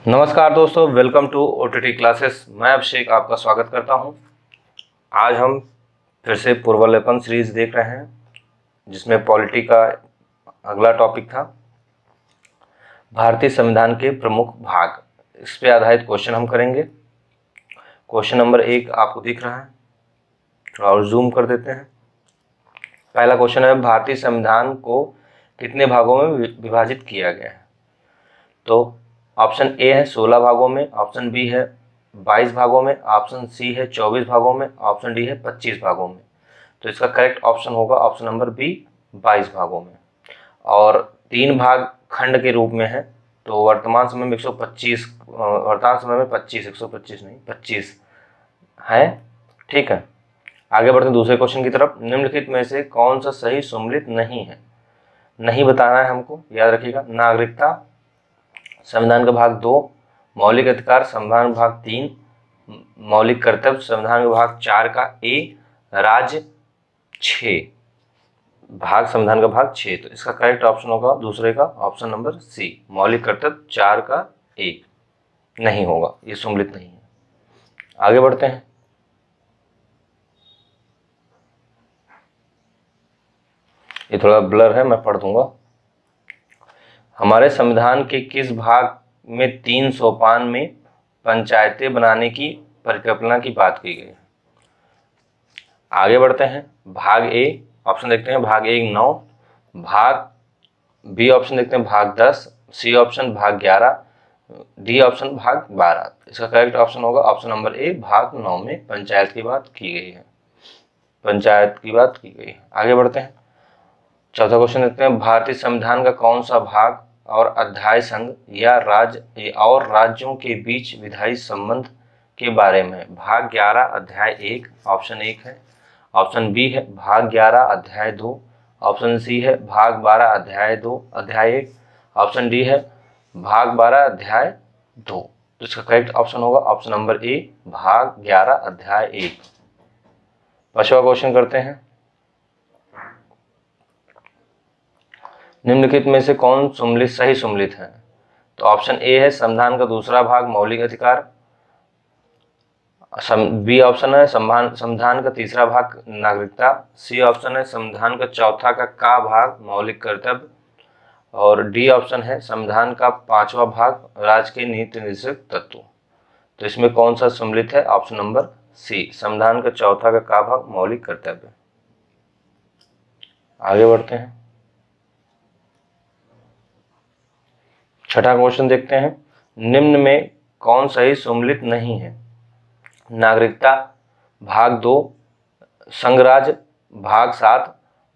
नमस्कार दोस्तों, welcome to OTT classes. मैं अभिषेक आपका स्वागत करता हूं। आज हम फिर से पूर्वावलोकन सीरीज देख रहे हैं, जिसमें पॉलिटी का अगला टॉपिक था भारतीय संविधान के प्रमुख भाग। इस पे आधारित क्वेश्चन हम करेंगे। क्वेश्चन नंबर 1 आपको दिख रहा है, थोड़ा और जूम कर देते हैं। पहला क्वेश्चन है, भारतीय संविधान को कितने भागों में विभाजित किया गया है? तो ऑप्शन ए है 16 भागों में, ऑप्शन बी है 22 भागों में, ऑप्शन सी है 24 भागों में, ऑप्शन डी है 25 भागों में। तो इसका करेक्ट ऑप्शन होगा ऑप्शन नंबर बी, 22 भागों में। और 3 भाग खंड के रूप में है। तो वर्तमान समय में 125, वर्तमान समय में 25, 125 नहीं 25 है। ठीक है, आगे बढ़ते हैं दूसरे क्वेश्चन की तरफ। निम्नलिखित में से कौन सा सही सम्मिलित नहीं है? नहीं बताना है हमको, याद रखिएगा। नागरिकता संविधान का भाग 2, मौलिक अधिकार संविधान भाग 3, मौलिक कर्तव्य संविधान का भाग 4 का ए, राज्य 6 भाग संविधान का भाग 6। तो इसका करेक्ट ऑप्शन होगा दूसरे का ऑप्शन नंबर सी, मौलिक कर्तव्य 4 का ए नहीं होगा, ये सम्मिलित नहीं है। आगे बढ़ते हैं। ये थोड़ा ब्लर है, मैं पढ़ दूंगा। हमारे संविधान के किस भाग में 3 सोपान में पंचायतें बनाने की परिकल्पना की बात की गई? आगे बढ़ते हैं। भाग ए ऑप्शन देखते हैं, भाग ए 9, भाग बी ऑप्शन देखते हैं भाग 10, सी ऑप्शन भाग 11, डी ऑप्शन भाग 12। इसका करेक्ट ऑप्शन होगा ऑप्शन नंबर ए, भाग 9 में पंचायत की बात की गई है, पंचायत की बात की गई है। आगे बढ़ते हैं। चौथा क्वेश्चन देखते हैं, भारतीय संविधान का कौन सा भाग और अध्याय संघ या राज्य और राज्यों के बीच विधायी संबंध के बारे में? भाग 11 अध्याय 1 ऑप्शन 1 है, ऑप्शन बी है भाग 11 अध्याय 2, ऑप्शन सी है भाग 12 अध्याय 2 अध्याय 1, ऑप्शन डी है भाग 12 अध्याय 2। तो इसका करेक्ट ऑप्शन होगा ऑप्शन नंबर ए, भाग 11 अध्याय 1। पांचवा क्वेश्चन करते हैं। निम्नलिखित में से कौन सम्मिलित सही सम्मिलित है? तो ऑप्शन ए है संविधान का दूसरा भाग मौलिक अधिकार, बी ऑप्शन है संविधान का तीसरा भाग नागरिकता, सी ऑप्शन है संविधान का चौथा का भाग मौलिक कर्तव्य, और डी ऑप्शन है संविधान का 5वां भाग राज्य के नीति निर्देशक तत्व। तो इसमें कौन सा सम्मिलित है? ऑप्शन नंबर सी, संविधान का चौथा का भाग मौलिक कर्तव्य। आगे बढ़ते हैं। छठा क्वेश्चन देखते हैं, निम्न में कौन सही सम्मिलित नहीं है? नागरिकता भाग 2, संघराज्य भाग 7,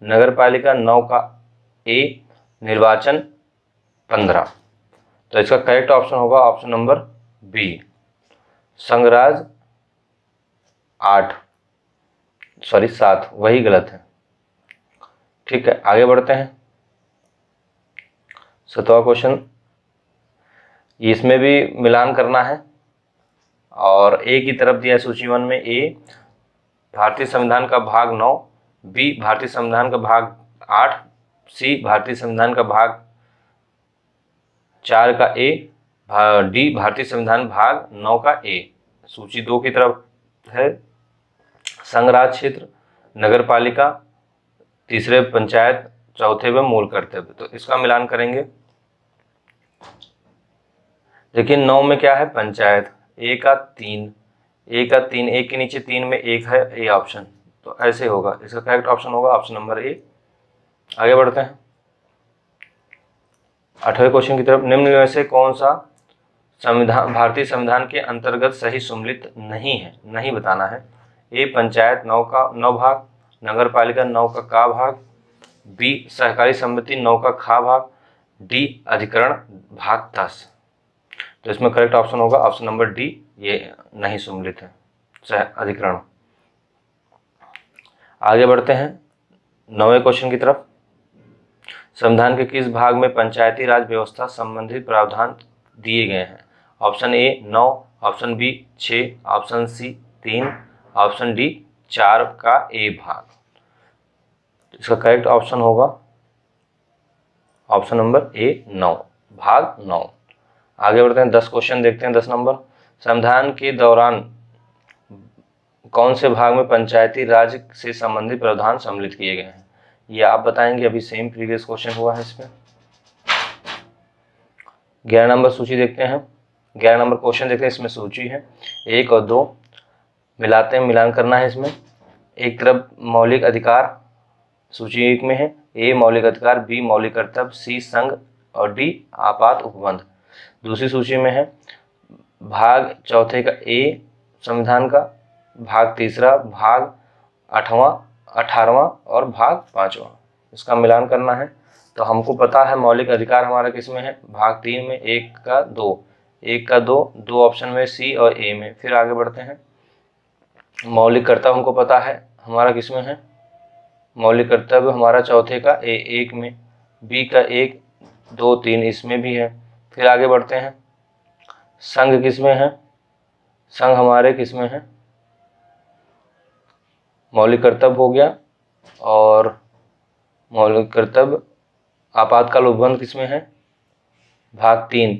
नगरपालिका 9 का ए, निर्वाचन 15। तो इसका करेक्ट ऑप्शन होगा ऑप्शन नंबर बी, संघराज्य 7, वही गलत है। ठीक है, आगे बढ़ते हैं। 7वां क्वेश्चन, इसमें भी मिलान करना है और ए की तरफ दिया सूची 1 में ए भारतीय संविधान का भाग 9, बी भारतीय संविधान का भाग 8, सी भारतीय संविधान का भाग 4 का ए, डी भारतीय संविधान भाग 9 का ए। सूची 2 की तरफ है संघराज्य क्षेत्र, नगरपालिका, तीसरे पंचायत, चौथे में मूल कर्तव्य। तो इसका मिलान करेंगे। देखिए 9 में क्या है? पंचायत, ए का 3, ए के नीचे 3 में 1 है, ए ऑप्शन। तो ऐसे होगा, इसका करेक्ट ऑप्शन होगा ऑप्शन नंबर ए। आगे बढ़ते हैं 8वें क्वेश्चन की तरफ। निम्न में से कौन सा संविधान भारतीय संविधान के अंतर्गत सही सम्मिलित नहीं है? नहीं बताना है। ए पंचायत 9 का 9 भाग, नगरपालिका 9 का भाग, बी सहकारी समिति 9 का खा भाग, डी अधिकरण भाग 10। तो इसमें करेक्ट ऑप्शन होगा ऑप्शन नंबर डी, ये नहीं सम्मिलित है अधिकरण। आगे बढ़ते हैं 9वें क्वेश्चन की तरफ। संविधान के किस भाग में पंचायती राज व्यवस्था संबंधित प्रावधान दिए गए हैं? Option A 9, option B 6, option C 3, option D 4 का ए भाग। इसका करेक्ट ऑप्शन होगा ऑप्शन नंबर ए 9, भाग 9। आगे बढ़ते हैं, 10 क्वेश्चन देखते हैं। 10 नंबर, संविधान के दौरान कौन से भाग में पंचायती राज से संबंधित प्रावधान सम्मिलित किए गए हैं? ये आप बताएंगे, अभी सेम प्रीवियस क्वेश्चन हुआ है इसमें। 11 नंबर सूची देखते हैं, 11 नंबर क्वेश्चन देखते हैं। इसमें सूची है 1 और 2 मिलाते हैं, मिलान करना है इसमें। एक तरफ मौलिक अधिकार सूची 1 में है, ए मौलिक अधिकार, बी मौलिक कर्तव्य, सी संघ और डी आपात उपबंध। दूसरी सूची में है भाग चौथे का ए संविधान का, भाग तीसरा, भाग 8वां, 18वां और भाग 5वां। इसका मिलान करना है। तो हमको पता है मौलिक अधिकार हमारा किस में है, भाग 3 में, 1 का 2, दो ऑप्शन में सी और ए में। फिर आगे बढ़ते हैं, मौलिक कर्तव्य हमको पता है हमारा किस में है, मौलिक कर्तव्य हमारा चौथे का ए 1 में, बी का 1, 2, 3 इसमें भी है। फिर आगे बढ़ते हैं, संघ किस में है, संघ हमारे किस में है, मौलिक कर्तव्य हो गया, और मौलिक कर्तव्य आपातकाल उपबंध किस में है, भाग 3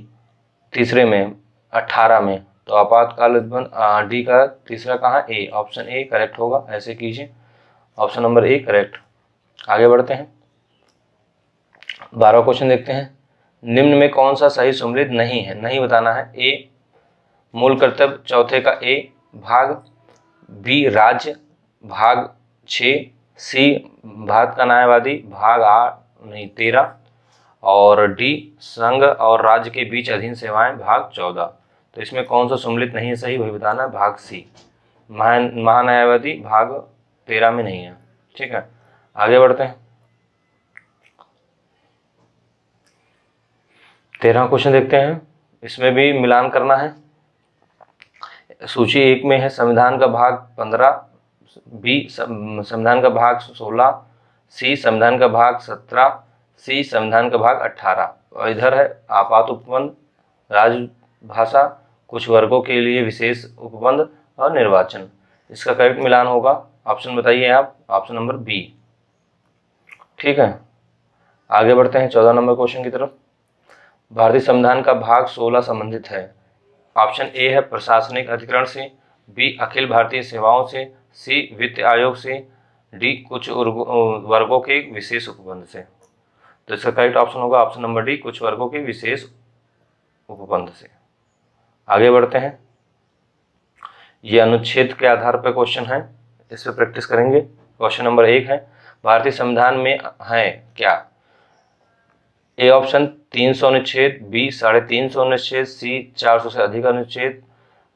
तीसरे में, 18 में। तो आपातकाल उपबंध डी का तीसरा कहाँ, ए, ऑप्शन ए करेक्ट होगा। ऐसे कीजिए, ऑप्शन नंबर ए करेक्ट। आगे बढ़ते हैं, 12 क्वेश्चन देखते हैं। निम्न में कौन सा सही सम्मिलित नहीं है, नहीं बताना है। ए मूल कर्तव्य चौथे का ए भाग, बी राज्य भाग 6, सी भारत का न्यायवादी भाग 13 और डी संघ और राज्य के बीच अधीन सेवाएं भाग 14। तो इसमें कौन सा सम्मिलित नहीं है सही, वही बताना है, भाग सी महान्यायवादी भाग 13 में नहीं है। ठीक है, आगे बढ़ते हैं, 13 क्वेश्चन देखते हैं। इसमें भी मिलान करना है। सूची 1 में है संविधान का भाग 15, बी संविधान का भाग 16, सी संविधान का भाग 17, सी संविधान का भाग 18। और इधर है आपात उपबंध, राजभाषा, कुछ वर्गों के लिए विशेष उपबंध और निर्वाचन। इसका करेक्ट मिलान होगा, ऑप्शन बताइए आप, ऑप्शन नंबर बी। ठीक है, आगे बढ़ते हैं 14 नंबर क्वेश्चन की तरफ। भारतीय संविधान का भाग 16 संबंधित है। ऑप्शन ए है प्रशासनिक अधिकरण से, बी अखिल भारतीय सेवाओं से, सी वित्त आयोग से, डी कुछ वर्गों के विशेष उपबंध से। तो इसका करेक्ट ऑप्शन होगा ऑप्शन नंबर डी, कुछ वर्गों के विशेष उपबंध से। आगे बढ़ते हैं, ये अनुच्छेद के आधार पर क्वेश्चन है, इस पर प्रैक्टिस करेंगे। क्वेश्चन नंबर 1 है, भारतीय संविधान में है क्या? ए ऑप्शन 300 अनुच्छेद, बी 350 अनुच्छेद, सी 400 से अधिक अनुच्छेद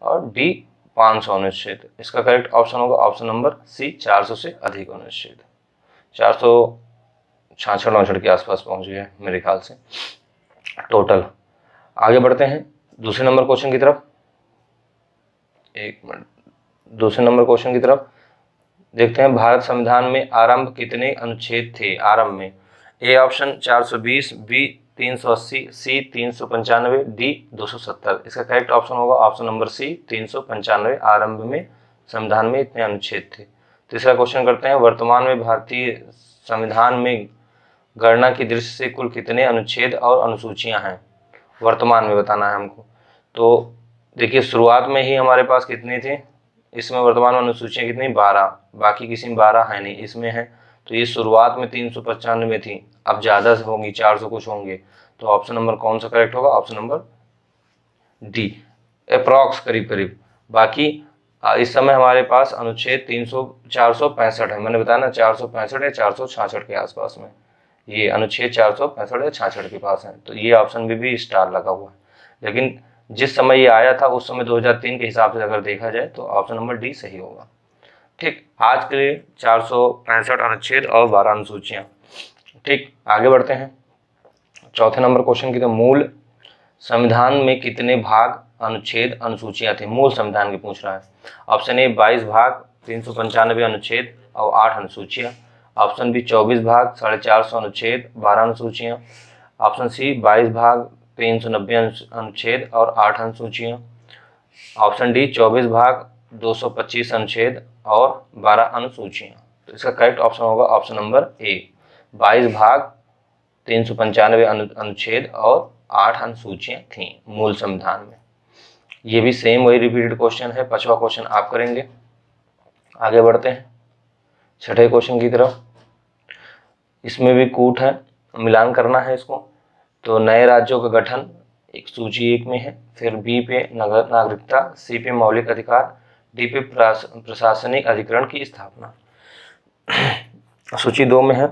और डी 500 अनुच्छेद। इसका करेक्ट ऑप्शन होगा ऑप्शन नंबर सी, 400 से अधिक अनुच्छेद। 466 के आसपास पहुंच गए मेरे ख्याल से टोटल। आगे बढ़ते हैं दूसरे नंबर क्वेश्चन की तरफ। एक मिनट, दूसरे नंबर क्वेश्चन की तरफ देखते हैं। भारत संविधान में आरंभ कितने अनुच्छेद थे? आरंभ में A option 420, B 380, C 395, D 270। इसका करेक्ट ऑप्शन होगा ऑप्शन नंबर सी, 395। आरंभ में संविधान में इतने अनुच्छेद थे। तीसरा क्वेश्चन करते हैं, वर्तमान में भारतीय संविधान में गणना की दृष्टि से कुल कितने अनुच्छेद और अनुसूचियां हैं? वर्तमान में बताना है हमको। तो देखिए शुरुआत में ही हमारे पास कितने थे, इसमें वर्तमान में अनुसूचियां कितनी, 12, बाकी किसी में 12 है नहीं, इसमें है। तो ये शुरुआत में 395 में थी, अब ज़्यादा होंगी, 400 कुछ होंगे। तो ऑप्शन नंबर कौन सा करेक्ट होगा? ऑप्शन नंबर डी, अप्रॉक्स करीब करीब। बाकी इस समय हमारे पास अनुच्छेद 465 है, मैंने बताया ना 465 या 466 के आसपास में, ये अनुच्छेद 465 या 66 के पास है। तो ये ऑप्शन भी स्टार लगा हुआ है। लेकिन जिस समय ये आया था उस समय 2003 के हिसाब से अगर देखा जाए तो ऑप्शन नंबर डी सही होगा। ठीक, आज के लिए 465 अनुच्छेद और 12 अनुसूचियां। ठीक, आगे बढ़ते हैं चौथे नंबर क्वेश्चन की। तो मूल संविधान में कितने भाग, अनुच्छेद, अनुसूचियां थे? मूल संविधान की पूछ रहा है। ऑप्शन ए 22 भाग, 395 अनुच्छेद और 8 अनुसूचियां। ऑप्शन बी 24 भाग, 450 अनुच्छेद, 12 अनुसूचियां। ऑप्शन सी 22 भाग, 390 अनुच्छेद और 8 अनुसूचियां। ऑप्शन डी 24 भाग, 225 अनुच्छेद और 12 अनुसूचियां। तो इसका करेक्ट ऑप्शन होगा ऑप्शन नंबर ए, 22 भाग, 395 अनुच्छेद और 8 अनुसूचियां थीं मूल संविधान में। ये भी सेम वही रिपीटेड क्वेश्चन है, 5वां क्वेश्चन आप करेंगे। आगे बढ़ते हैं 6ठे क्वेश्चन की तरफ। इसमें भी कूट है, मिलान करना है इसको। तो नए राज्यों का गठन एक सूची 1 में है, फिर बी पे नगर नागरिकता, सी पे मौलिक अधिकार, डी पे प्रशासनिक अधिकरण की स्थापना। सूची 2 में है,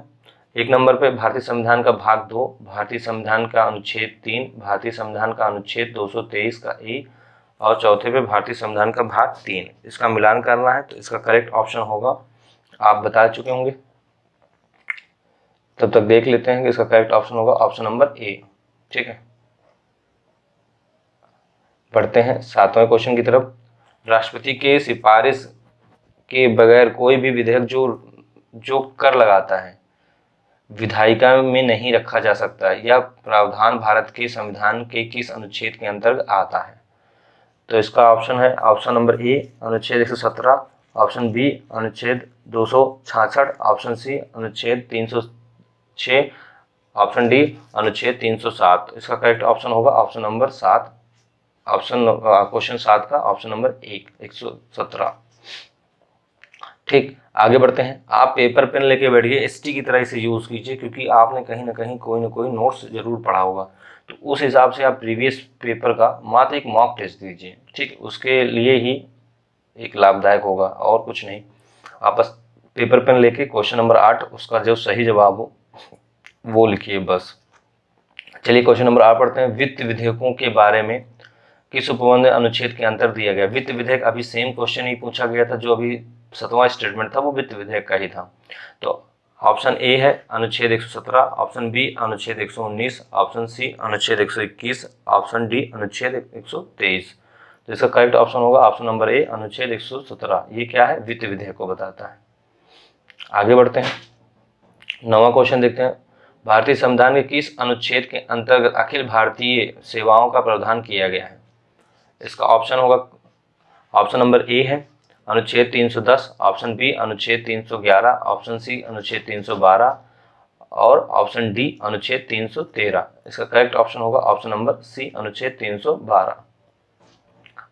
1 नंबर पे भारतीय संविधान का भाग 2, भारतीय संविधान का अनुच्छेद 3, भारतीय संविधान का अनुच्छेद 223 का ए, और चौथे पे भारतीय संविधान का भाग 3। इसका मिलान करना है, तो इसका करेक्ट ऑप्शन होगा, आप बता चुके होंगे, तब तक देख लेते हैं कि इसका करेक्ट ऑप्शन होगा ऑप्शन नंबर ए। ठीक है, बढ़ते हैं 7वें क्वेश्चन की तरफ। राष्ट्रपति के सिफारिश के बगैर कोई भी विधेयक जो कर लगाता है विधायिका में नहीं रखा जा सकता। यह प्रावधान भारत के संविधान के किस अनुच्छेद के अंतर्गत आता है? तो इसका ऑप्शन है ऑप्शन नंबर ए अनुच्छेद 117, ऑप्शन बी अनुच्छेद 266, ऑप्शन सी अनुच्छेद 306, ऑप्शन डी अनुच्छेद 307। इसका करेक्ट ऑप्शन होगा ऑप्शन नंबर 7, क्वेश्चन 7 का ऑप्शन नंबर 117। ठीक, आगे बढ़ते हैं। आप पेपर पेन लेके बैठिए, एसटी की तरह इसे यूज़ कीजिए, क्योंकि आपने कहीं ना कहीं कोई ना कोई नोट्स जरूर पढ़ा होगा। तो उस हिसाब से आप प्रीवियस पेपर का मात्र एक मॉक टेस्ट दीजिए। ठीक, उसके लिए ही एक लाभदायक होगा और कुछ नहीं। आप बस पेपर पेन लेके क्वेश्चन नंबर 8 उसका जो सही जवाब हो वो लिखिए बस। चलिए क्वेश्चन नंबर 8 पढ़ते हैं। वित्त विधेयकों के बारे में किस उपबंध अनुच्छेद के अंतर दिया गया? वित्त विधेयक, अभी सेम क्वेश्चन ही पूछा गया था, जो अभी 7वां स्टेटमेंट था वो वित्त विधेयक का ही था। तो ऑप्शन ए है अनुच्छेद 117, ऑप्शन बी अनुच्छेद 119, ऑप्शन सी अनुच्छेद 121, ऑप्शन डी अनुच्छेद 123। तो इसका करेक्ट ऑप्शन होगा ऑप्शन नंबर ए अनुच्छेद 117। ये क्या है? वित्त विधेयक को बताता है। आगे बढ़ते हैं, 9वां क्वेश्चन देखते हैं। भारतीय संविधान के किस अनुच्छेद के अंतर्गत अखिल भारतीय सेवाओं का प्रावधान किया गया है? इसका ऑप्शन होगा, ऑप्शन नंबर ए है अनुच्छेद 310, ऑप्शन बी अनुच्छेद 311, ऑप्शन सी अनुच्छेद 312 और ऑप्शन डी अनुच्छेद 313। इसका करेक्ट ऑप्शन होगा ऑप्शन नंबर सी अनुच्छेद 312।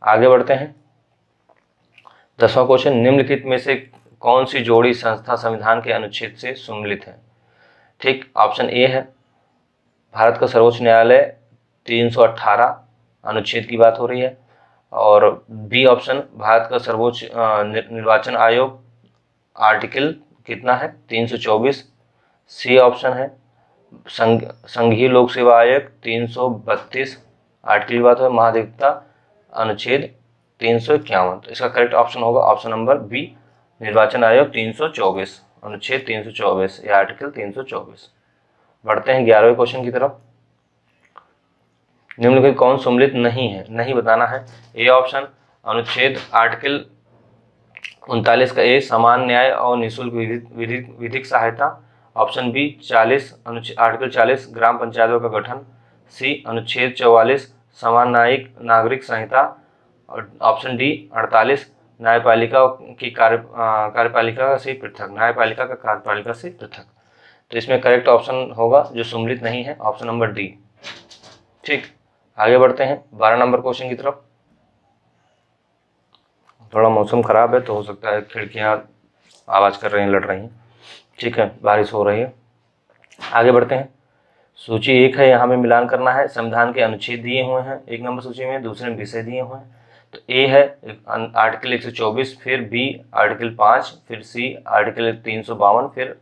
आगे बढ़ते हैं, 10वां क्वेश्चन। निम्नलिखित में से कौन सी जोड़ी संस्था संविधान के अनुच्छेद से सम्मिलित है? ठीक, ऑप्शन ए है भारत का सर्वोच्च न्यायालय 318 अनुच्छेद की बात हो रही है, और बी ऑप्शन भारत का सर्वोच्च निर्वाचन आयोग आर्टिकल कितना है 324, सी ऑप्शन है संघीय लोक सेवा आयोग 332 आर्टिकल की बात है, महाधिवक्ता अनुच्छेद 351। तो इसका करेक्ट ऑप्शन होगा ऑप्शन नंबर बी निर्वाचन आयोग 324, अनुच्छेद 324 या आर्टिकल 324। बढ़ते हैं 11वें क्वेश्चन की तरफ। निम्नलिखित कौन सम्मिलित नहीं है? नहीं बताना है। ए ऑप्शन अनुच्छेद आर्टिकल 39 का ए समान न्याय और निःशुल्क विधिक सहायता, ऑप्शन बी 40 आर्टिकल 40 ग्राम पंचायतों का गठन, सी अनुच्छेद 44 समान न्यायिक नागरिक संहिता, और ऑप्शन डी 48 न्यायपालिका की कार्यपालिका से पृथक, न्यायपालिका का कार्यपालिका से पृथक। तो इसमें करेक्ट ऑप्शन होगा जो सम्मिलित नहीं है ऑप्शन नंबर डी। ठीक, आगे बढ़ते हैं 12 नंबर क्वेश्चन की तरफ। थोड़ा मौसम खराब है तो हो सकता है खिड़कियां आवाज कर रही हैं, लड़ रही हैं। ठीक है, बारिश हो रही है। आगे बढ़ते हैं, सूची 1 है, यहाँ में मिलान करना है। संविधान के अनुच्छेद दिए हुए हैं 1 नंबर सूची में, दूसरे में विषय दिए हुए हैं। तो ए है आर्टिकल 124, फिर बी आर्टिकल 5, फिर सी आर्टिकल 352, फिर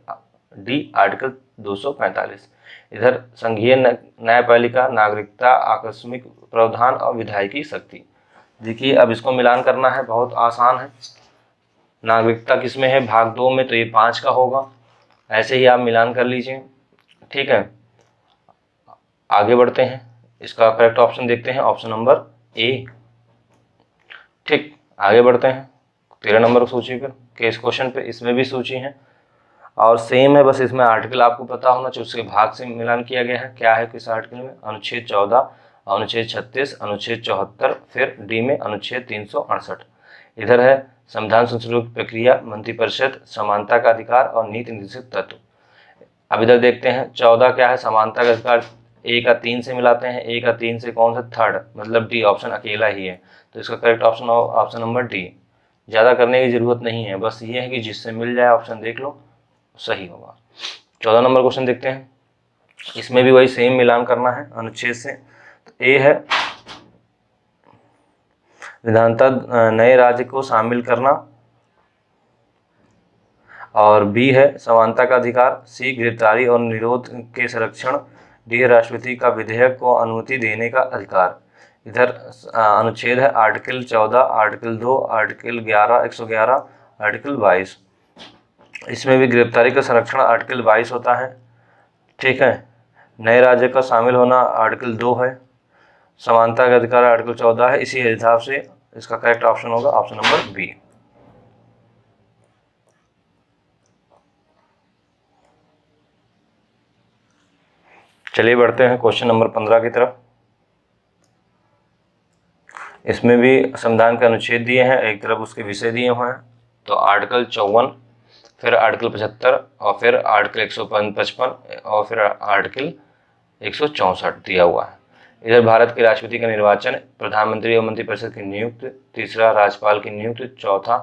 डी आर्टिकल 245। इधर संघीय न्यायपालिका, नागरिकता, आकस्मिक प्रावधान और विधायिकी शक्ति। देखिए अब इसको मिलान करना है, बहुत आसान है। नागरिकता किस में है? भाग 2 में, तो ये 5 का होगा। ऐसे ही आप मिलान कर लीजिए। ठीक है, आगे बढ़ते हैं, इसका करेक्ट ऑप्शन देखते हैं ऑप्शन नंबर ए। ठीक, आगे बढ़ते हैं 13 नंबर सूची पर के इस क्वेश्चन पे। इसमें भी सूची है और सेम है, बस इसमें आर्टिकल आपको पता होना चाहिए, उसके भाग से मिलान किया गया है। क्या है किस आर्टिकल में? अनुच्छेद 14, अनुच्छेद 36, अनुच्छेद 74, फिर डी में अनुच्छेद 368। इधर है संविधान संशोधन की प्रक्रिया, मंत्रिपरिषद, समानता का अधिकार और नीति निर्देशक तत्व। अब इधर देखते हैं 14 क्या है? समानता का अधिकार ए का 3 से मिलाते हैं, ए का 3 से कौन सा, थर्ड, मतलब डी ऑप्शन अकेला ही है। तो इसका correct option option number D. ज़्यादा करने की ज़रूरत नहीं है, बस ये है कि जिससे मिल जाए ऑप्शन देख लो, सही होगा। 14 नंबर क्वेश्चन देखते हैं। इसमें भी वही सेम मिलान करना है अनुच्छेद से। तो ए है विधानतः नए राज्य को शामिल करना, और बी है समानता का अधिकार, सी गिरफ्तारी और निरोध के संरक्षण, डी राष्ट्रपति का विधेयक को अनुमति देने का अधिकार। इधर अनुच्छेद है आर्टिकल 14, आर्टिकल 2, आर्टिकल 11, 111, आर्टिकल 22। इसमें भी गिरफ्तारी का संरक्षण आर्टिकल 22 होता है, ठीक है। नए राज्य का शामिल होना आर्टिकल 2 है, समानता का अधिकार आर्टिकल 14 है। इसी हिसाब से इसका करेक्ट ऑप्शन होगा ऑप्शन नंबर बी। चलिए बढ़ते हैं क्वेश्चन नंबर 15 की तरफ। इसमें भी संविधान के अनुच्छेद दिए हैं, एक तरफ उसके विषय दिए हुए हैं। तो आर्टिकल 54, फिर आर्टिकल 75, और फिर आर्टिकल 155, और फिर आर्टिकल 164 दिया हुआ है। इधर भारत के राष्ट्रपति का निर्वाचन, प्रधानमंत्री और मंत्रिपरिषद की नियुक्ति, तीसरा राज्यपाल की नियुक्ति, चौथा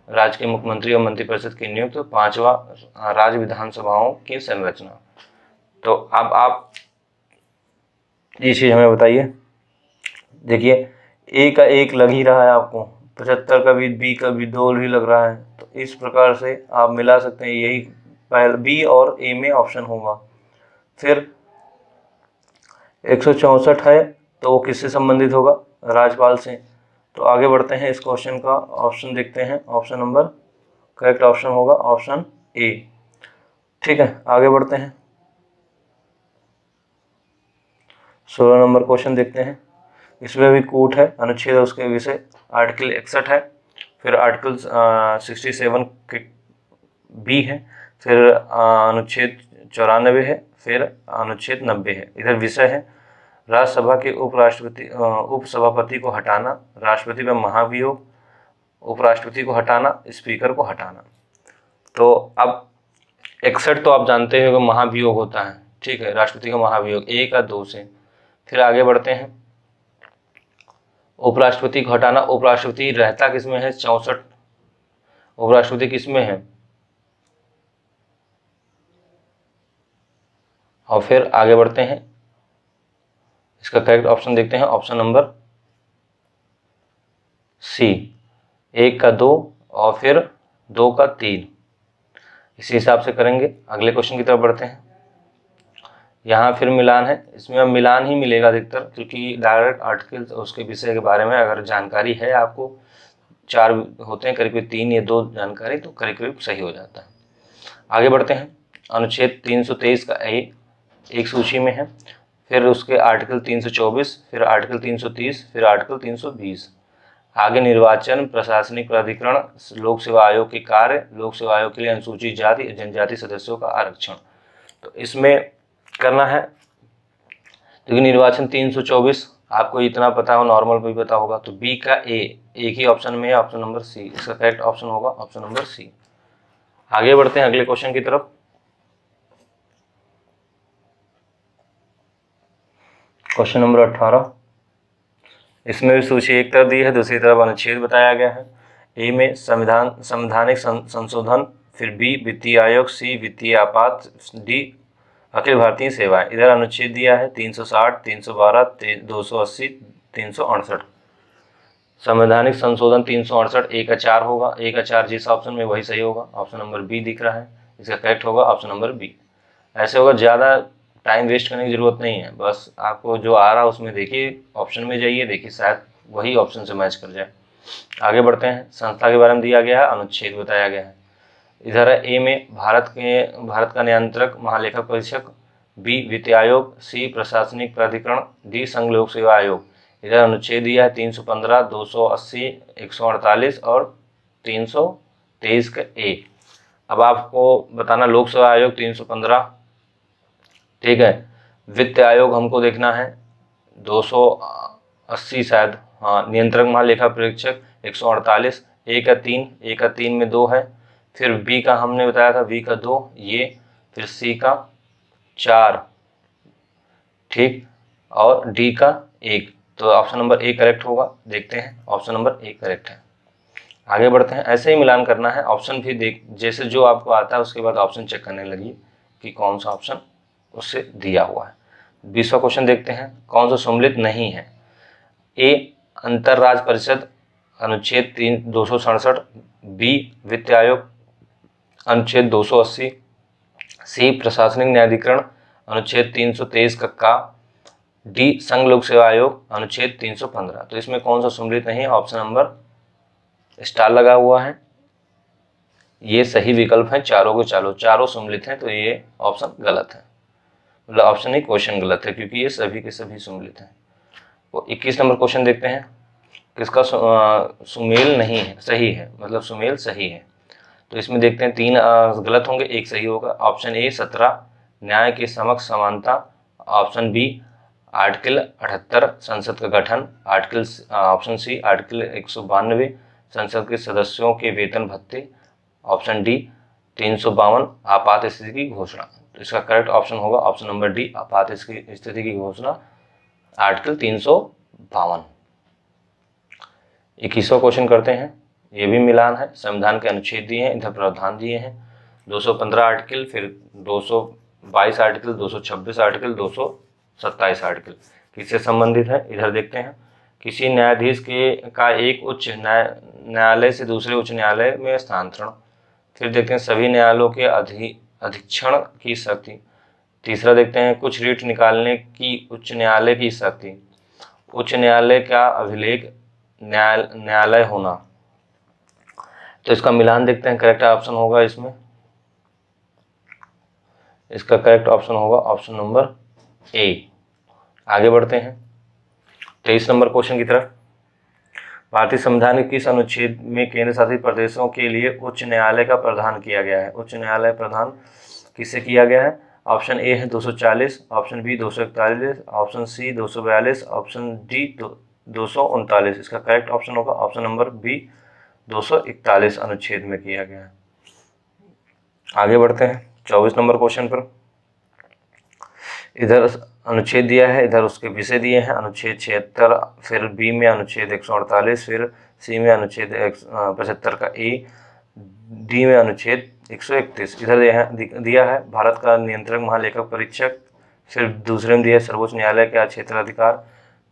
राज्य के मुख्यमंत्री और मंत्रिपरिषद की नियुक्ति, पांचवा राज्य विधानसभाओं की संरचना। तो अब आप ये चीज़ हमें बताइए। देखिए ए का 1 लग ही रहा है आपको, 75 का भी, बी का भी 2 ही लग रहा है। तो इस प्रकार से आप मिला सकते हैं, यही पहले बी और ए में ऑप्शन होगा। फिर 164 है तो वो किससे संबंधित होगा, राज्यपाल से। तो आगे बढ़ते हैं, इस क्वेश्चन का ऑप्शन देखते हैं। ऑप्शन नंबर करेक्ट ऑप्शन होगा ऑप्शन ए, ठीक है। आगे बढ़ते हैं, 16 नंबर क्वेश्चन देखते हैं। इसमें भी कूट है, अनुच्छेद है उसके विषय, आर्टिकल 61 है, फिर आर्टिकल 67 के बी है, फिर अनुच्छेद 94 है, फिर अनुच्छेद 90 है। इधर विषय है राज्यसभा के उपसभापति को हटाना, राष्ट्रपति पर महाभियोग, उपराष्ट्रपति को हटाना, स्पीकर को हटाना। तो अब 61 तो आप जानते हो कि महाभियोग होता है, ठीक है, राष्ट्रपति का महाभियोग, 1 का 2 से। फिर आगे बढ़ते हैं, उपराष्ट्रपति को हटाना, उपराष्ट्रपति रहता किसमें है, 64, उपराष्ट्रपति किसमें है। और फिर आगे बढ़ते हैं, इसका करेक्ट ऑप्शन देखते हैं, ऑप्शन नंबर सी, 1 का 2 और फिर 2 का 3। इसी हिसाब से करेंगे। अगले क्वेश्चन की तरफ बढ़ते हैं। यहाँ फिर मिलान है, इसमें अब मिलान ही मिलेगा अधिकतर, क्योंकि डायरेक्ट आर्टिकल उसके विषय के बारे में अगर जानकारी है आपको, 4 होते हैं करीब 3 या 2 जानकारी, तो करीब करीब सही हो जाता है। आगे बढ़ते हैं, अनुच्छेद 323 का एक सूची में है, फिर उसके आर्टिकल 324, फिर आर्टिकल 330, फिर आर्टिकल 320। आगे निर्वाचन, प्रशासनिक प्राधिकरण, लोक सेवा आयोग के कार्य, लोक सेवा आयोग के लिए अनुसूचित जाति जनजाति सदस्यों का आरक्षण। तो इसमें करना है, क्योंकि निर्वाचन 324 आपको इतना पता हो, नॉर्मल भी पता होगा। तो बी का ए एक ही ऑप्शन में है, ऑप्शन नंबर सी। इसका करेक्ट ऑप्शन होगा ऑप्शन नंबर सी। आगे बढ़ते हैं अगले क्वेश्चन की तरफ। क्वेश्चन नंबर 18, इसमें भी सूची एक तरफ दी है, दूसरी तरफ अनुच्छेद बताया गया है। ए में संवैधानिक संशोधन, फिर बी वित्तीय आयोग, सी वित्तीय आपात, डी अखिल भारतीय सेवाएं। इधर अनुच्छेद दिया है 360, 312, 280, 368। संवैधानिक संशोधन 368, ए का 4 होगा, ए का 4 जिस ऑप्शन में वही सही होगा, ऑप्शन नंबर बी दिख रहा है, इसका करेक्ट होगा ऑप्शन नंबर बी। ऐसे होगा, ज़्यादा टाइम वेस्ट करने की ज़रूरत नहीं है, बस आपको जो आ रहा है उसमें देखिए, ऑप्शन में जाइए, देखिए शायद वही ऑप्शन से मैच कर जाए। आगे बढ़ते हैं, संस्था के बारे में दिया गया है, अनुच्छेद बताया गया है। इधर है ए में भारत का नियंत्रक महालेखा परीक्षक, बी वित्त आयोग, सी प्रशासनिक प्राधिकरण, डी संघ लोक सेवा आयोग। इधर अनुच्छेद दिया है 315, 280, 148 और 323 का ए। अब आपको बताना, लोक सेवा आयोग 315, ठीक है। वित्त आयोग हमको देखना है 280 शायद, हाँ। नियंत्रक महालेखा परीक्षक 148, ए का 3 में 2 है, फिर बी का हमने बताया था, बी का 2 ये, फिर सी का 4, ठीक, और डी का 1, तो ऑप्शन नंबर ए करेक्ट होगा। देखते हैं, ऑप्शन नंबर ए करेक्ट है। आगे बढ़ते हैं, ऐसे ही मिलान करना है, ऑप्शन भी देख, जैसे जो आपको आता है उसके बाद ऑप्शन चेक करने लगिए कि कौन सा ऑप्शन उससे दिया हुआ है। 20वां क्वेश्चन देखते हैं, कौन सा सम्मिलित नहीं है। ए अंतरराज्य परिषद अनुच्छेद 267, बी वित्त आयोग अनुच्छेद 280, सी प्रशासनिक न्यायाधिकरण अनुच्छेद 323 का, डी संघ लोक सेवा आयोग अनुच्छेद 315। तो इसमें कौन सा सम्मिलित नहीं है, ऑप्शन नंबर स्टार लगा हुआ है, ये सही विकल्प है। चारों के चारों सम्मिलित हैं, तो ये ऑप्शन गलत है, मतलब ऑप्शन नहीं, क्वेश्चन गलत है, क्योंकि ये सभी के सभी सम्मिलित हैं। तो 21 नंबर क्वेश्चन देखते हैं, किसका सुमेल नहीं है, सही है, मतलब सुमेल सही है। तो इसमें देखते हैं 3 गलत होंगे, 1 सही होगा। ऑप्शन ए 17 न्याय के समक्ष समानता, ऑप्शन बी आर्टिकल 78 संसद का गठन, ऑप्शन सी आर्टिकल 192 संसद के सदस्यों के वेतन भत्ते, ऑप्शन डी 352 आपात स्थिति की घोषणा। तो इसका करेक्ट ऑप्शन होगा ऑप्शन नंबर डी, आपात स्थिति की घोषणा, आर्टिकल 352। 21वां क्वेश्चन करते हैं, ये भी मिलान है। संविधान के अनुच्छेद दिए हैं, इधर प्रावधान दिए हैं, 215 आर्टिकल, फिर 222 आर्टिकल, 226 आर्टिकल, 227 आर्टिकल किससे संबंधित है, इधर देखते हैं। किसी न्यायाधीश का एक उच्च न्यायालय से दूसरे उच्च न्यायालय में स्थानांतरण। फिर देखते हैं सभी न्यायालयों के अधीक्षण की शक्ति। तीसरा देखते हैं कुछ रीट निकालने की उच्च न्यायालय की शक्ति। उच्च न्यायालय का अभिलेख न्यायालय होना। तो इसका मिलान देखते हैं, करेक्ट ऑप्शन होगा इसमें, इसका करेक्ट ऑप्शन होगा ऑप्शन नंबर ए। आगे बढ़ते हैं 23 नंबर क्वेश्चन की तरफ। भारतीय संविधान के किस अनुच्छेद में केंद्र शासित प्रदेशों के लिए उच्च न्यायालय का प्रावधान किया गया है। उच्च न्यायालय प्रावधान किससे किया गया है। ऑप्शन ए है 240, option B 241, option C 242, option D 239। इसका करेक्ट ऑप्शन होगा ऑप्शन नंबर बी 241 अनुच्छेद में किया गया है। आगे बढ़ते हैं 24 नंबर क्वेश्चन पर। इधर अनुच्छेद दिया है, इधर उसके विषय दिए हैं। अनुच्छेद 76, फिर बी में अनुच्छेद 148, फिर सी में अनुच्छेद 75 का ए, डी में अनुच्छेद 131। इधर दिया है भारत का नियंत्रक महालेखक परीक्षक, फिर दूसरे में दिया है सर्वोच्च न्यायालय का क्षेत्राधिकार,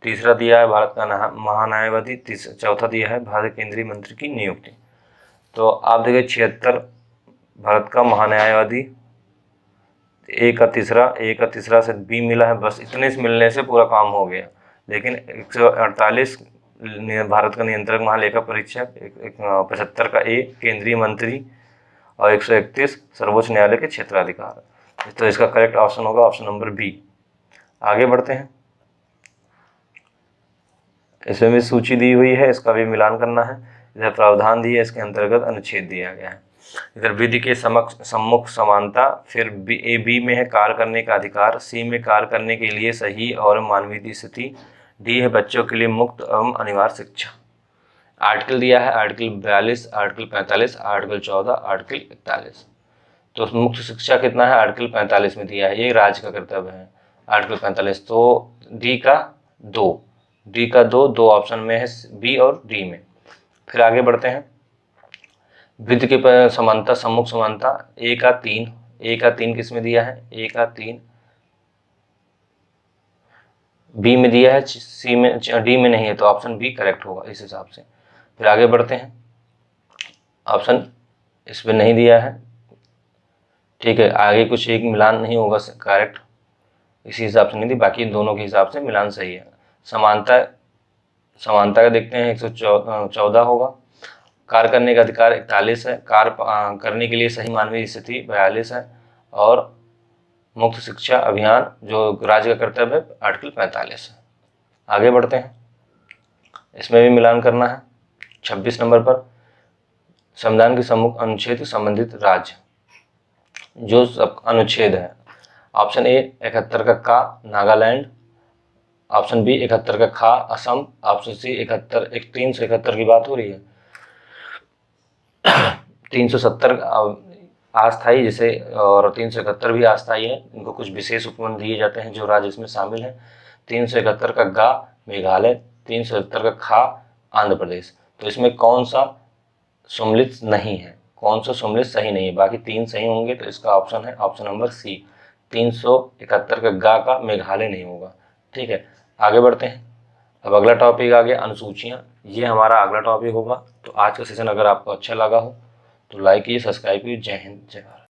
तीसरा दिया है भारत का महान्यायवादी, चौथा दिया है भारत केंद्रीय मंत्री की नियुक्ति। तो आप देखिए 76 भारत का महान्यायवादी, ए का तीसरा से बी मिला है, बस इतने से मिलने से पूरा काम हो गया। लेकिन 148 भारत का नियंत्रक महालेखा परीक्षक, 75 का ए केंद्रीय मंत्री और 131 सर्वोच्च न्यायालय के क्षेत्राधिकार। तो इसका करेक्ट ऑप्शन होगा ऑप्शन नंबर बी। आगे बढ़ते हैं, इसमें भी सूची दी हुई है, इसका भी मिलान करना है। इधर प्रावधान दिए, इसके अंतर्गत अनुच्छेद दिया गया है। इधर विधि के सम्मुख समानता, फिर बी में है कार्य करने का अधिकार, सी में कार्य करने के लिए सही और मानवीय स्थिति, डी है बच्चों के लिए मुक्त एवं अनिवार्य शिक्षा। आर्टिकल दिया है आर्टिकल 42, आर्टिकल 45, आर्टिकल 14, आर्टिकल 41। तो मुक्त शिक्षा कितना है, आर्टिकल 45 में दिया है, ये राज्य का कर्तव्य है आर्टिकल 45। तो डी का 2 ऑप्शन में है, बी और डी में। फिर आगे बढ़ते हैं, विधि के समानता सम्मुख समानता, ए का 3 किस में दिया है, ए का 3 बी में दिया है, सी में, डी में नहीं है, तो ऑप्शन बी करेक्ट होगा इस हिसाब से। फिर आगे बढ़ते हैं, ऑप्शन इसमें नहीं दिया है, ठीक है, आगे कुछ एक मिलान नहीं होगा करेक्ट, इसी हिसाब से नहीं दी, बाकी दोनों के हिसाब से मिलान सही है। समानता का देखते हैं 114 होगा। कार्य करने का अधिकार 41 है, कार्य करने के लिए सही मानवीय स्थिति 42 है, और मुक्त शिक्षा अभियान जो राज्य का कर्तव्य है आर्टिकल 45 है। आगे बढ़ते हैं, इसमें भी मिलान करना है। 26 नंबर पर संविधान के सम्मुख अनुच्छेद संबंधित राज्य, जो सब अनुच्छेद है, ऑप्शन ए 71 का नागालैंड, ऑप्शन बी 71 का असम, ऑप्शन सी 371 की बात हो रही है 370 अस्थायी जिसे और 371 भी अस्थायी है, इनको कुछ विशेष उपबंध दिए जाते हैं जो राज्य इसमें शामिल है। 371 का गा मेघालय, 371 का खा आंध्र प्रदेश। तो इसमें कौन सा सम्मिलित नहीं है, कौन सा सम्मिलित सही नहीं है, बाकी 3 सही होंगे। तो इसका ऑप्शन है ऑप्शन नंबर सी, 371 का गा का मेघालय नहीं होगा। ठीक है, आगे बढ़ते हैं। अब अगला टॉपिक आ गया अनुसूचियाँ, ये हमारा अगला टॉपिक होगा। तो आज का सेशन अगर आपको अच्छा लगा हो तो लाइक कीजिए, सब्सक्राइब कीजिए। जय हिंद, जय भारत।